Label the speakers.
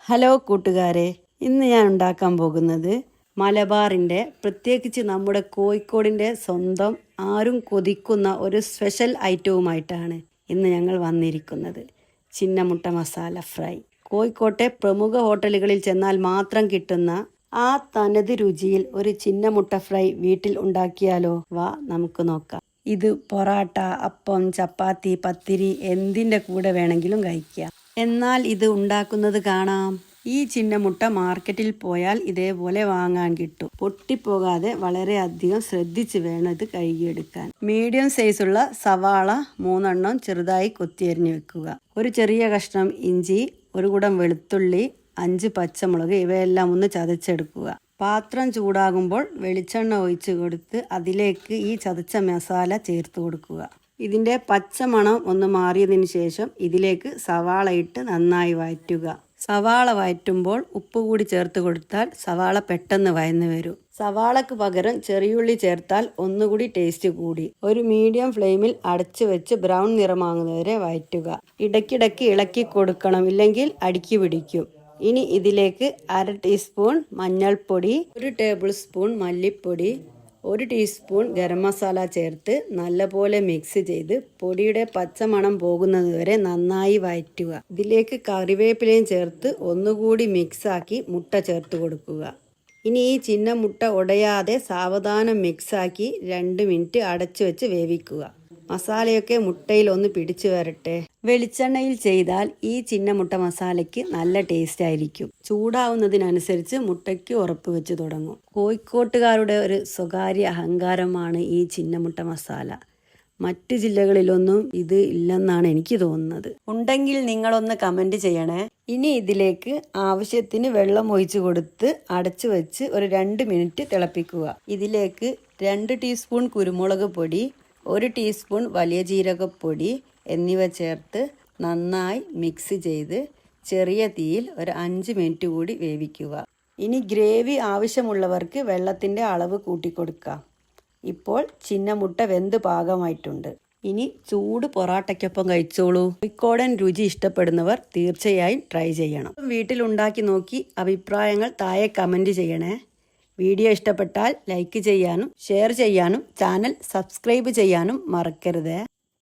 Speaker 1: Hello കൂട്ടുകാരെ, ഇന്ന് ഞാൻ ഉണ്ടാക്കാൻ പോകുന്നത് മലബാറിൻ്റെ, പ്രത്യേകിച്ച് നമ്മുടെ കോഴിക്കോടിൻ്റെ സ്വന്തം ആരും കൊതിക്കുന്ന ഒരു സ്പെഷ്യൽ ഐറ്റവുമായിട്ടാണ് ഇന്ന് ഞങ്ങൾ വന്നിരിക്കുന്നത്. ചിന്നമുട്ട മസാല ഫ്രൈ. കോഴിക്കോട്ടെ പ്രമുഖ ഹോട്ടലുകളിൽ ചെന്നാൽ മാത്രം കിട്ടുന്ന ആ തനത് രുചിയിൽ ഒരു ചിന്നമുട്ട ഫ്രൈ വീട്ടിൽ ഉണ്ടാക്കിയാലോ? വാ നമുക്ക് നോക്കാം. ഇത് പൊറാട്ട, അപ്പം, ചപ്പാത്തി, പത്തിരി എന്തിൻ്റെ കൂടെ വേണമെങ്കിലും കഴിക്കാം. എന്നാൽ ഇത് ഉണ്ടാക്കുന്നത് കാണാം. ഈ ചിന്നമുട്ട മാർക്കറ്റിൽ പോയാൽ ഇതേപോലെ വാങ്ങാൻ കിട്ടും. പൊട്ടിപ്പോകാതെ വളരെയധികം ശ്രദ്ധിച്ച് വേണം ഇത് കഴുകിയെടുക്കാൻ. മീഡിയം സൈസുള്ള സവാള 3 എണ്ണം ചെറുതായി കൊത്തിയരിഞ്ഞ് വെക്കുക. ഒരു ചെറിയ കഷ്ണം ഇഞ്ചി, ഒരു കുടം വെളുത്തുള്ളി, 5 പച്ചമുളക് ഇവയെല്ലാം ഒന്ന് ചതച്ചെടുക്കുക. പാത്രം ചൂടാകുമ്പോൾ വെളിച്ചെണ്ണ ഒഴിച്ച് കൊടുത്ത് അതിലേക്ക് ഈ ചതച്ച മസാല ചേർത്ത് കൊടുക്കുക. ഇതിൻ്റെ പച്ചമണം ഒന്ന് മാറിയതിന് ശേഷം ഇതിലേക്ക് സവാള ഇട്ട് നന്നായി വഴറ്റുക. സവാള വഴറ്റുമ്പോൾ ഉപ്പ് കൂടി ചേർത്ത് കൊടുത്താൽ സവാള പെട്ടെന്ന് വഴന്നു വരും. സവാളക്ക് പകരം ചെറിയുള്ളി ചേർത്താൽ ഒന്നുകൂടി ടേസ്റ്റ് കൂടി. ഒരു മീഡിയം ഫ്ലെയിമിൽ അടച്ചു വെച്ച് ബ്രൗൺ നിറമാകുന്നവരെ വഴറ്റുക. ഇടയ്ക്കിടയ്ക്ക് ഇളക്കി കൊടുക്കണം, ഇല്ലെങ്കിൽ അടുക്കി പിടിക്കും. ഇനി ഇതിലേക്ക് 1/2 ടീസ്പൂൺ മഞ്ഞൾപ്പൊടി, 1 ടേബിൾ സ്പൂൺ മല്ലിപ്പൊടി, 1 ടീസ്പൂൺ ഗരം മസാല ചേർത്ത് നല്ലപോലെ മിക്സ് ചെയ്ത് പൊടിയുടെ പച്ചമണം പോകുന്നത് വരെ നന്നായി വഴറ്റുക. ഇതിലേക്ക് കറിവേപ്പിലയും ചേർത്ത് ഒന്നുകൂടി മിക്സാക്കി മുട്ട ചേർത്ത് കൊടുക്കുക. ഇനി ഈ ചിന്ന മുട്ട ഉടയാതെ സാവധാനം മിക്സാക്കി 2 മിനിറ്റ് അടച്ചു വെച്ച് വേവിക്കുക. മസാലയൊക്കെ മുട്ടയിൽ ഒന്ന് പിടിച്ചു വരട്ടെ. വെളിച്ചെണ്ണയിൽ ചെയ്താൽ ഈ ചിന്നമുട്ട മസാലയ്ക്ക് നല്ല ടേസ്റ്റ് ആയിരിക്കും. ചൂടാവുന്നതിനനുസരിച്ച് മുട്ടയ്ക്ക് ഉറപ്പ് വെച്ച് തുടങ്ങും. കോഴിക്കോട്ടുകാരുടെ ഒരു സ്വകാര്യ അഹങ്കാരമാണ് ഈ ചിന്നമുട്ട മസാല. മറ്റ് ജില്ലകളിലൊന്നും ഇത് ഇല്ലെന്നാണ് എനിക്ക് തോന്നുന്നത്. ഉണ്ടെങ്കിൽ നിങ്ങളൊന്ന് കമൻറ്റ് ചെയ്യണേ. ഇനി ഇതിലേക്ക് ആവശ്യത്തിന് വെള്ളം ഒഴിച്ചു കൊടുത്ത് അടച്ചു വെച്ച് ഒരു 2 മിനിറ്റ് തിളപ്പിക്കുക. ഇതിലേക്ക് 2 ടീസ്പൂൺ കുരുമുളക് പൊടി, 1 ടീസ്പൂൺ വലിയ ജീരകപ്പൊടി എന്നിവ ചേർത്ത് നന്നായി മിക്സ് ചെയ്ത് ചെറിയ തീയിൽ ഒരു 5 മിനിറ്റ് കൂടി വേവിക്കുക. ഇനി ഗ്രേവി ആവശ്യമുള്ളവർക്ക് വെള്ളത്തിൻ്റെ അളവ് കൂട്ടിക്കൊടുക്കാം. ഇപ്പോൾ ചിന്നമുട്ട വെന്ത് പാകമായിട്ടുണ്ട്. ഇനി ചൂട് പൊറാട്ടയ്ക്കൊപ്പം കഴിച്ചോളൂ. കോഴിക്കോടൻ രുചി ഇഷ്ടപ്പെടുന്നവർ തീർച്ചയായും ട്രൈ ചെയ്യണം. വീട്ടിലുണ്ടാക്കി നോക്കി അഭിപ്രായങ്ങൾ താഴെ കമൻറ്റ് ചെയ്യണേ. വീഡിയോ ഇഷ്ടപ്പെട്ടാൽ ലൈക്ക് ചെയ്യാനും ഷെയർ ചെയ്യാനും ചാനൽ സബ്സ്ക്രൈബ് ചെയ്യാനും മറക്കരുത്.